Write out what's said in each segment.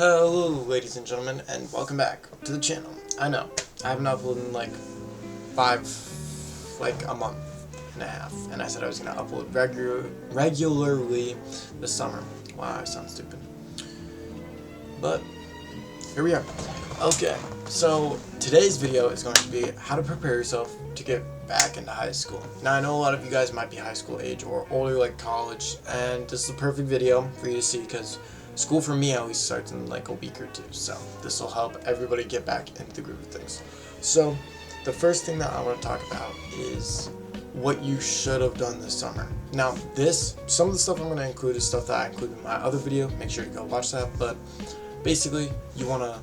Hello ladies and gentlemen, and welcome back to the channel. I know, I haven't uploaded in a month and a half, and I said I was going to upload regularly this summer. Wow, I sound stupid. But, here we are. Okay, so today's video is going to be how to prepare yourself to get back into high school. Now I know a lot of you guys might be high school age or older like college, and this is the perfect video for you to see because school for me at least starts in like a week or two, so this will help everybody get back into the groove of things. So the first thing that I want to talk about is what you should have done this summer. Now some of the stuff I'm going to include is stuff that I included in my other video, make sure to go watch that, but basically you want to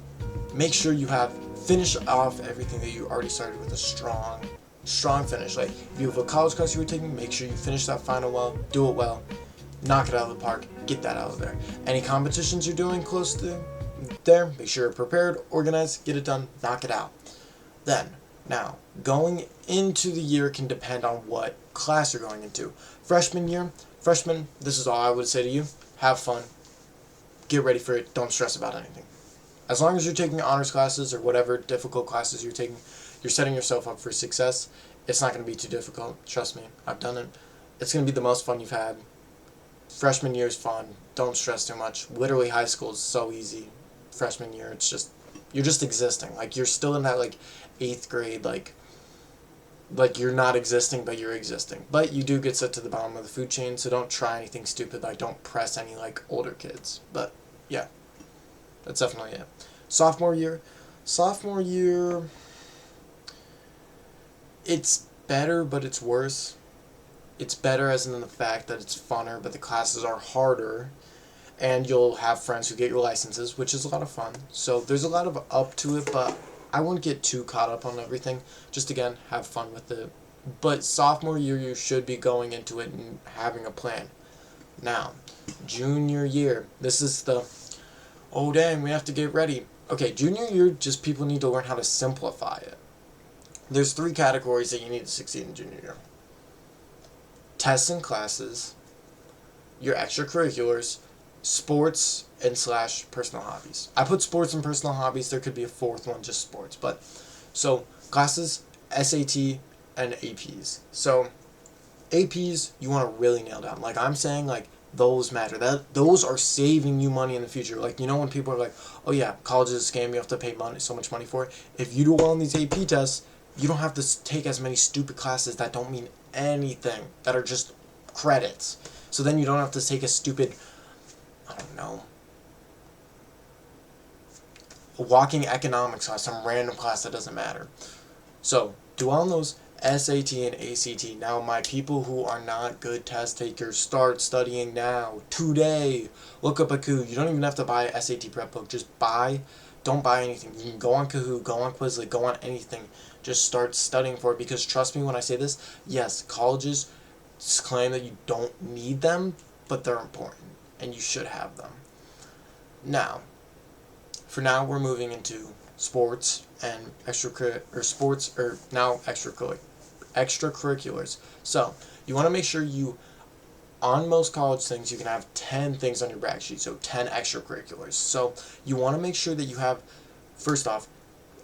make sure you have finished off everything that you already started with a strong finish. Like if you have a college class you were taking, make sure you finish that final well, do it well, knock it out of the park, get that out of there. Any competitions you're doing close to there, make sure you're prepared, organized, get it done, knock it out. Then, now, going into the year can depend on what class you're going into. Freshman, this is all I would say to you. Have fun. Get ready for it. Don't stress about anything. As long as you're taking honors classes or whatever difficult classes you're taking, you're setting yourself up for success. It's not going to be too difficult. Trust me, I've done it. It's going to be the most fun you've had. Freshman year is fun. Don't stress too much. Literally, high school is so easy. Freshman year, it's just, you're just existing. Like, you're still in that, like, 8th grade, like you're not existing, but you're existing. But you do get set to the bottom of the food chain, so don't try anything stupid. Like, don't press any, like, older kids. But, yeah. That's definitely it. Sophomore year, it's better, but it's worse. It's better as in the fact that it's funner, but the classes are harder, and you'll have friends who get your licenses, which is a lot of fun. So there's a lot of up to it, but I wouldn't get too caught up on everything. Just again, have fun with it. But sophomore year, you should be going into it and having a plan. Now, junior year, this is the, oh dang, we have to get ready. Okay, junior year, just people need to learn how to simplify it. There's 3 categories that you need to succeed in junior year. Tests and classes, your extracurriculars, sports and / personal hobbies. I put sports and personal hobbies. There could be a 4th one, just sports. But so classes, SAT, and APs. So APs you want to really nail down. Like I'm saying, like those matter. Those are saving you money in the future. Like, you know, when people are like, oh yeah, college is a scam, you have to pay so much money for it. If you do well on these AP tests, you don't have to take as many stupid classes that don't mean anything, that are just credits. So then you don't have to take a stupid, I don't know, a walking economics class, some random class that doesn't matter. So do well on those SAT and ACT. Now, my people who are not good test takers, start studying now, today. Look up a Kahoot. You don't even have to buy a SAT prep book. Just don't buy anything. You can go on Kahoot, go on Quizlet, go on anything. Just start studying for it, because trust me when I say this, yes, colleges claim that you don't need them, but they're important, and you should have them. Now, for now, we're moving into sports and extracurriculars. So, you want to make sure on most college things, you can have 10 things on your brag sheet, so 10 extracurriculars. So, you want to make sure that you have, first off,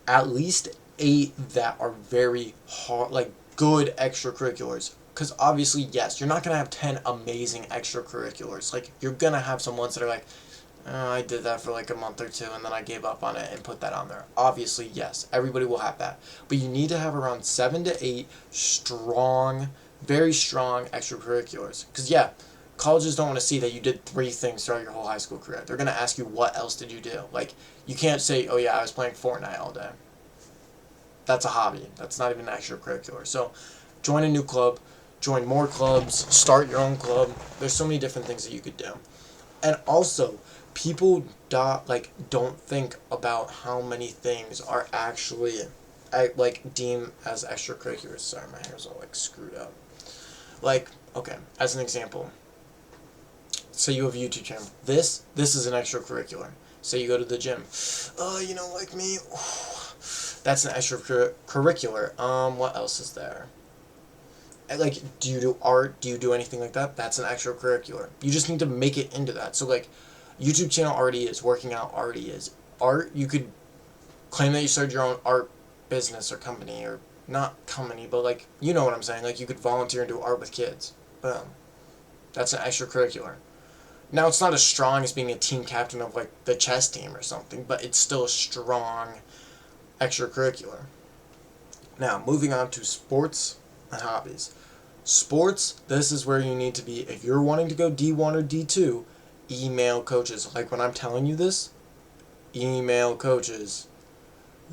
at least 8 that are very hard, like good extracurriculars. Because obviously, yes, you're not going to have 10 amazing extracurriculars. Like, you're going to have some ones that are like, oh, I did that for like a month or 2 and then I gave up on it and put that on there. Obviously, yes, everybody will have that. But you need to have around 7 to 8 strong, very strong extracurriculars. Because, yeah, colleges don't want to see that you did 3 things throughout your whole high school career. They're going to ask you, what else did you do? Like, you can't say, oh yeah, I was playing Fortnite all day. That's a hobby. That's not even an extracurricular. So, join a new club, join more clubs, start your own club. There's so many different things that you could do. And also, people don't think about how many things are actually deemed as extracurriculars. Sorry, my hair's all like screwed up. Like, okay, as an example, say you have a YouTube channel. This is an extracurricular. Say you go to the gym. You know, like me, that's an extracurricular. What else is there? Like, do you do art? Do you do anything like that? That's an extracurricular. You just need to make it into that. So, like, YouTube channel already is. Working out already is. Art, you could claim that you started your own art business or company, or not company, but like, you know what I'm saying. Like, you could volunteer and do art with kids. Boom. That's an extracurricular. Now, it's not as strong as being a team captain of like the chess team or something, but it's still a strong extracurricular. Now, moving on to sports and hobbies. Sports, this is where you need to be. If you're wanting to go D1 or D2, email coaches. Like when I'm telling you this, email coaches.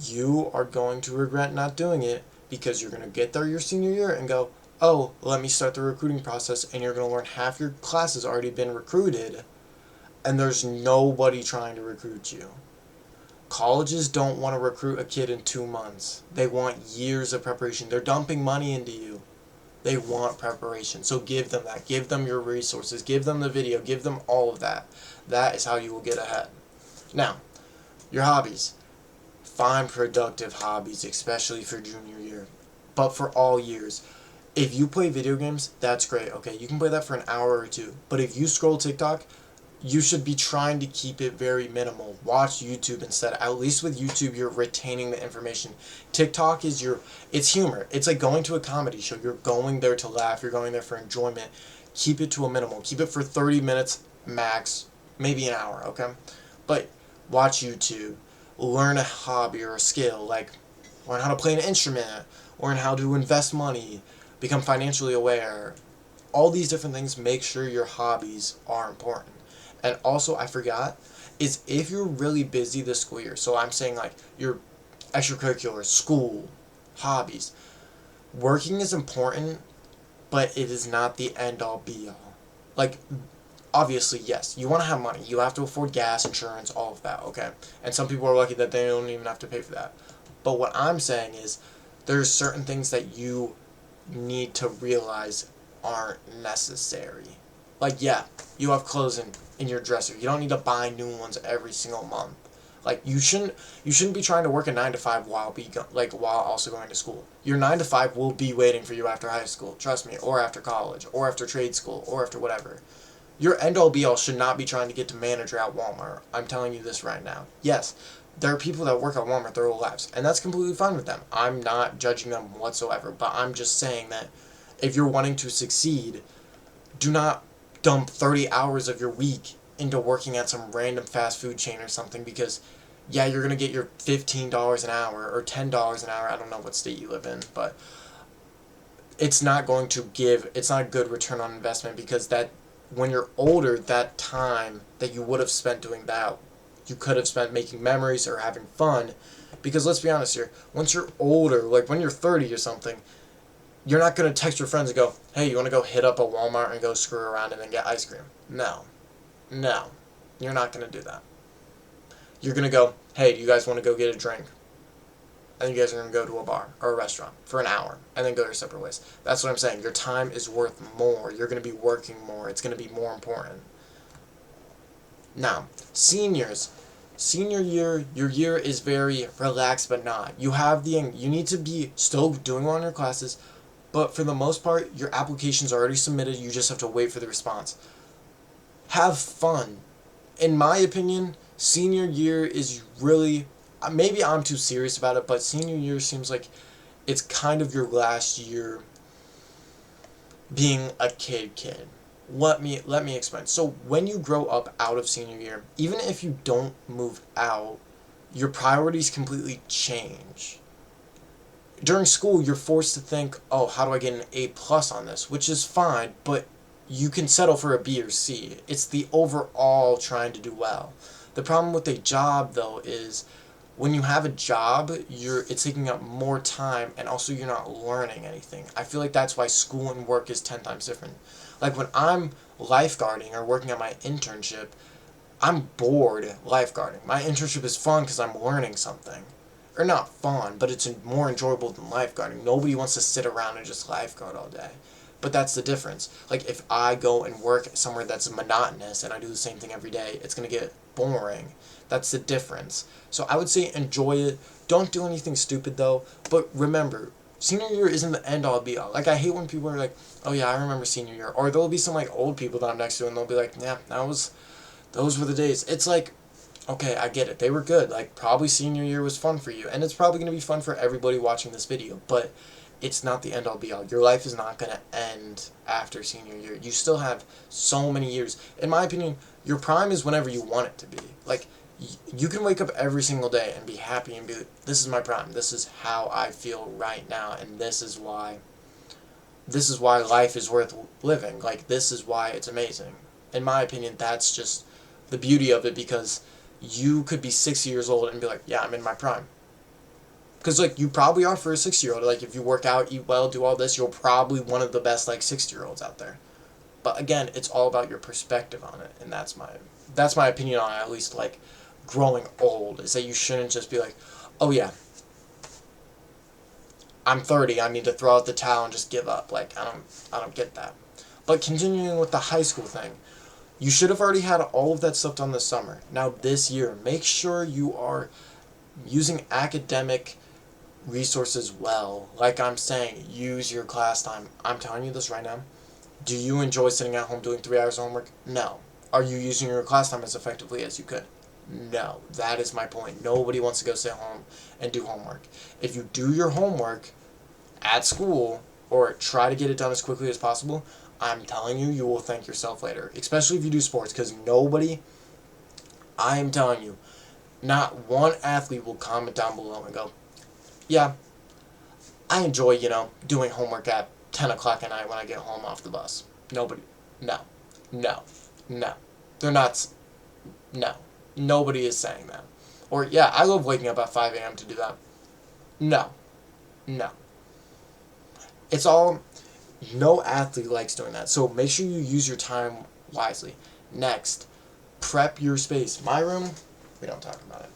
You are going to regret not doing it, because you're going to get there your senior year and go, oh, let me start the recruiting process, and you're going to learn half your class has already been recruited, and there's nobody trying to recruit you. Colleges don't want to recruit a kid in 2 months. They want years of preparation. They're dumping money into you. They want preparation. So give them that. Give them your resources. Give them the video. Give them all of that. That is how you will get ahead. Now, your hobbies. Find productive hobbies, especially for junior year. But for all years. If you play video games, that's great. Okay, you can play that for an hour or two. But if you scroll TikTok, you should be trying to keep it very minimal. Watch YouTube instead. At least with YouTube, you're retaining the information. TikTok is it's humor. It's like going to a comedy show. You're going there to laugh. You're going there for enjoyment. Keep it to a minimal. Keep it for 30 minutes max, maybe an hour, okay? But watch YouTube. Learn a hobby or a skill, like learn how to play an instrument, learn how to invest money, become financially aware. All these different things, make sure your hobbies are important. And also, I forgot, is if you're really busy this school year, so I'm saying like your extracurricular, school, hobbies, working is important, but it is not the end-all be-all. Like, obviously, yes, you want to have money. You have to afford gas, insurance, all of that, okay? And some people are lucky that they don't even have to pay for that. But what I'm saying is, there's certain things that you need to realize aren't necessary. Like, yeah, you have clothes in your dresser. You don't need to buy new ones every single month. Like, you shouldn't be trying to work a 9 to 5 while also going to school. Your 9 to 5 will be waiting for you after high school, trust me, or after college, or after trade school, or after whatever. Your end-all be-all should not be trying to get to manager at Walmart. I'm telling you this right now. Yes, there are people that work at Walmart their whole lives, and that's completely fine with them. I'm not judging them whatsoever, but I'm just saying that if you're wanting to succeed, do not dump 30 hours of your week into working at some random fast food chain or something, because, yeah, you're going to get your $15 an hour or $10 an hour. I don't know what state you live in, but it's not going to it's not a good return on investment, because when you're older, that time that you would have spent doing that, you could have spent making memories or having fun. Because let's be honest here, once you're older, like when you're 30 or something, you're not going to text your friends and go, hey, you want to go hit up a Walmart and go screw around and then get ice cream? No. You're not going to do that. You're going to go, hey, do you guys want to go get a drink? And you guys are going to go to a bar or a restaurant for an hour and then go your separate ways. That's what I'm saying. Your time is worth more. You're going to be working more. It's going to be more important. Now, seniors. Senior year, your year is very relaxed, but not. You need to be still doing well in your classes, but for the most part, your application's already submitted. You just have to wait for the response. Have fun. In my opinion, senior year is really, maybe I'm too serious about it, but senior year seems like it's kind of your last year being a kid. Let me explain. So when you grow up out of senior year, even if you don't move out, your priorities completely change. During school, you're forced to think, oh, how do I get an A+ on this? Which is fine, but you can settle for a B or C. It's the overall trying to do well. The problem with a job, though, is when you have a job, it's taking up more time, and also you're not learning anything. I feel like that's why school and work is 10 times different. Like when I'm lifeguarding or working on my internship, I'm bored lifeguarding. My internship is fun because I'm learning something. Or not fun, but it's more enjoyable than lifeguarding. Nobody wants to sit around and just lifeguard all day. But that's the difference. Like if I go and work somewhere that's monotonous and I do the same thing every day, it's going to get boring. That's the difference. So I would say enjoy it. Don't do anything stupid though. But remember, senior year isn't the end all be all. Like I hate when people are like, oh yeah, I remember senior year. Or there'll be some like old people that I'm next to and they'll be like, yeah, that Those were the days. It's like, okay, I get it. They were good. Like, probably senior year was fun for you. And it's probably going to be fun for everybody watching this video. But it's not the end-all be-all. Your life is not going to end after senior year. You still have so many years. In my opinion, your prime is whenever you want it to be. Like, you can wake up every single day and be happy and be like, this is my prime. This is how I feel right now. And this is why life is worth living. Like, this is why it's amazing. In my opinion, that's just the beauty of it, because you could be 6 years old and be like, yeah, I'm in my prime. Because, like, you probably are for a 6-year-old. Like, if you work out, eat well, do all this, you're probably one of the best, like, 60-year-olds out there. But, again, it's all about your perspective on it. And that's my opinion on it, at least, like, growing old. Is that you shouldn't just be like, oh, yeah, I'm 30, I need to throw out the towel and just give up. Like, I don't get that. But continuing with the high school thing, you should have already had all of that stuff done this summer. Now, this year, make sure you are using academic resources well. Like I'm saying, use your class time. I'm telling you this right now. Do you enjoy sitting at home doing 3 hours of homework? No. Are you using your class time as effectively as you could? No. That is my point. Nobody wants to go sit home and do homework. If you do your homework at school, or try to get it done as quickly as possible, I'm telling you, you will thank yourself later. Especially if you do sports, because I am telling you, not one athlete will comment down below and go, yeah, I enjoy, doing homework at 10 o'clock at night when I get home off the bus. Nobody. No. No. No. They're not. No. Nobody is saying that. Or, yeah, I love waking up at 5 a.m. to do that. No. No. It's all, no athlete likes doing that. So make sure you use your time wisely. Next, prep your space. My room, we don't talk about it.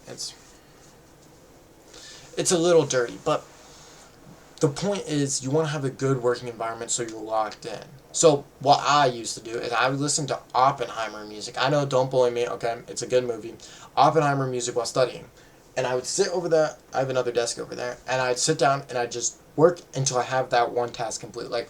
It's a little dirty, but the point is you want to have a good working environment so you're locked in. So what I used to do is I would listen to Oppenheimer music. I know, don't bully me, okay? It's a good movie. Oppenheimer music while studying. And I would sit over there, I have another desk over there, and I'd sit down and I'd just work until I have that one task complete. Like,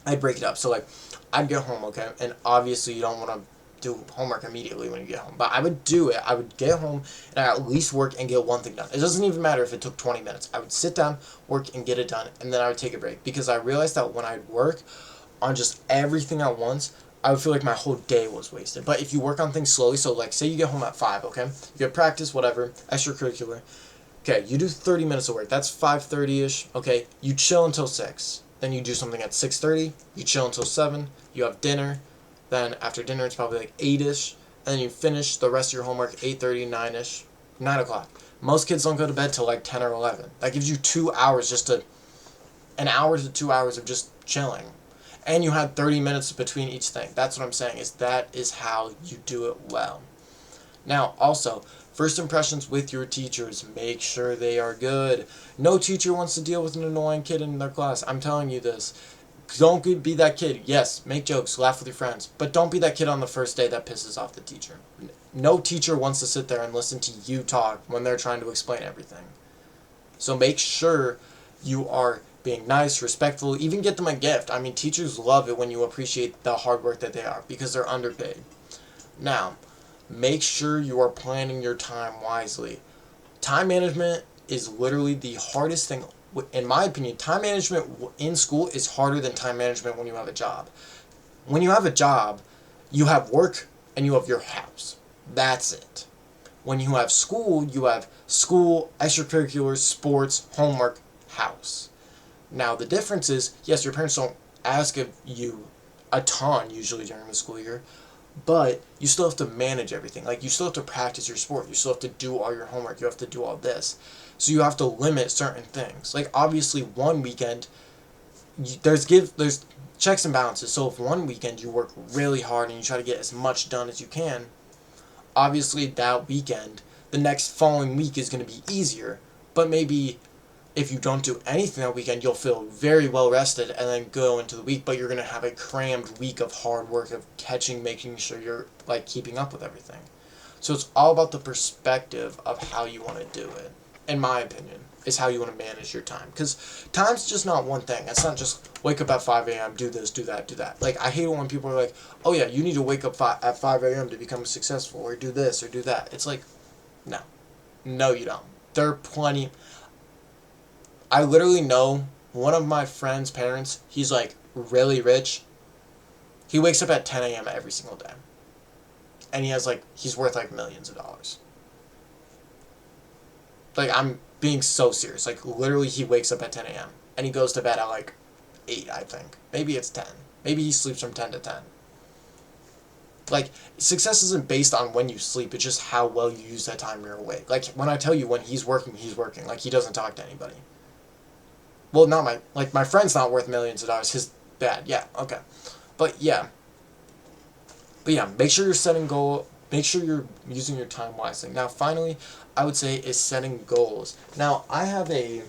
I'd break it up. So, like, I'd get home, okay? And obviously you don't want to do homework immediately when you get home. But I would do it. I would get home and I at least work and get one thing done. It doesn't even matter if it took 20 minutes. I would sit down, work, and get it done, and then I would take a break. Because I realized that when I'd work on just everything at once, I would feel like my whole day was wasted. But if you work on things slowly, so like say you get home at 5, okay? You get practice, whatever, extracurricular. Okay, you do 30 minutes of work. That's 5:30-ish, okay? You chill until 6. Then you do something at 6:30. You chill until 7. You have dinner. Then after dinner, it's probably like 8-ish. And then you finish the rest of your homework 8:30, 9-ish, 9 o'clock. Most kids don't go to bed till like 10 or 11. That gives you 2 hours an hour to 2 hours of just chilling. And you had 30 minutes between each thing. That's what I'm saying, is that is how you do it well. Now, also, first impressions with your teachers. Make sure they are good. No teacher wants to deal with an annoying kid in their class. I'm telling you this. Don't be that kid. Yes, make jokes, laugh with your friends. But don't be that kid on the first day that pisses off the teacher. No teacher wants to sit there and listen to you talk when they're trying to explain everything. So make sure you are being nice, respectful, even get them a gift. I mean, teachers love it when you appreciate the hard work that they are because they're underpaid. Now, make sure you are planning your time wisely. Time management is literally the hardest thing. In my opinion, time management in school is harder than time management when you have a job. When you have a job, you have work and you have your house. That's it. When you have school, extracurriculars, sports, homework, house. Now, the difference is, yes, your parents don't ask of you a ton usually during the school year, but you still have to manage everything. Like, you still have to practice your sport. You still have to do all your homework. You have to do all this. So you have to limit certain things. Like, obviously, one weekend, there's checks and balances. So if one weekend you work really hard and you try to get as much done as you can, obviously that weekend, the next following week is going to be easier. But maybe if you don't do anything that weekend, you'll feel very well rested and then go into the week, but you're going to have a crammed week of hard work of making sure you're like keeping up with everything. So it's all about the perspective of how you want to do it, in my opinion. is how you want to manage your time. Because time's just not one thing. It's not just wake up at 5 a.m., do this, do that, do that. Like, I hate it when people are like, oh yeah, you need to wake up at 5 a.m. to become successful, or do this, or do that. It's like, no. No, you don't. There are plenty. I literally know one of my friend's parents, he's like really rich. He wakes up at 10 a.m. every single day. And he has like, he's worth like millions of dollars. Like, I'm being so serious. Like, literally, he wakes up at 10 a.m. and he goes to bed at like 8, I think. Maybe it's 10. Maybe he sleeps from 10 to 10. Like, success isn't based on when you sleep. It's just how well you use that time you're awake. Like, when I tell you when he's working, he's working. Like, he doesn't talk to anybody. Well, not my... Like, my friend's not worth millions of dollars. His dad. Yeah, okay. But, yeah. But, yeah, make sure you're setting goal... Make sure you're using your time wisely. Now, finally, I would say is setting goals. Now, I had a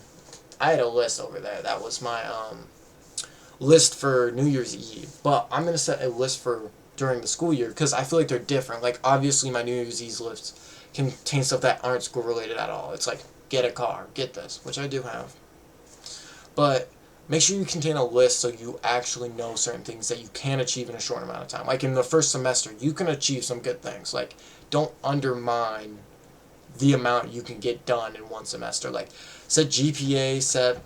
list over there. That was my list for New Year's Eve. But I'm going to set a list for during the school year because I feel like they're different. Like, obviously, my New Year's Eve lists contain stuff that aren't school related at all. It's like, get a car, get this, which I do have. But make sure you contain a list so you actually know certain things that you can achieve in a short amount of time. Like in the first semester, you can achieve some good things. Like, don't undermine the amount you can get done in one semester. Like, set GPA, set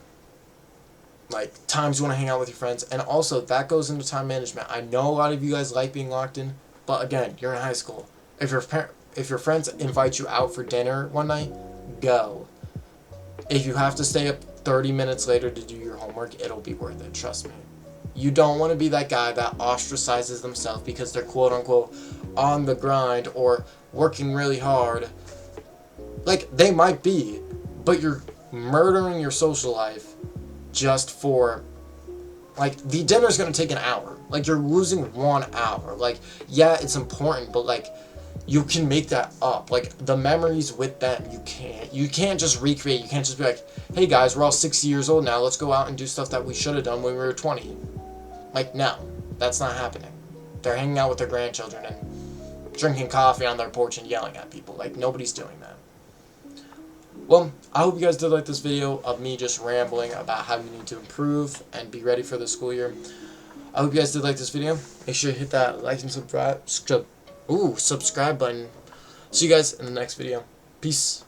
like times you want to hang out with your friends, and also that goes into time management. I know a lot of you guys like being locked in, but again, you're in high school. If your friends invite you out for dinner one night, go. If you have to stay up 30 minutes later to do your homework, it'll be worth it, trust me. You don't want to be that guy that ostracizes themselves because they're quote-unquote on the grind or working really hard. Like, they might be, but you're murdering your social life just for, like, the dinner's going to take an hour. Like, you're losing 1 hour. Like, yeah, it's important, but, like, you can make that up. Like, the memories with them, you can't just recreate. You can't just be like, hey guys, we're all 60 years old now, let's go out and do stuff that we should have done when we were 20. Like, no, that's not happening. They're hanging out with their grandchildren and drinking coffee on their porch and yelling at people. Like, nobody's doing that. Well, I hope you guys did like this video of me just rambling about how you need to improve and be ready for the school year. I hope you guys did like this video. Make sure you hit that like and subscribe button. See you guys in the next video. Peace.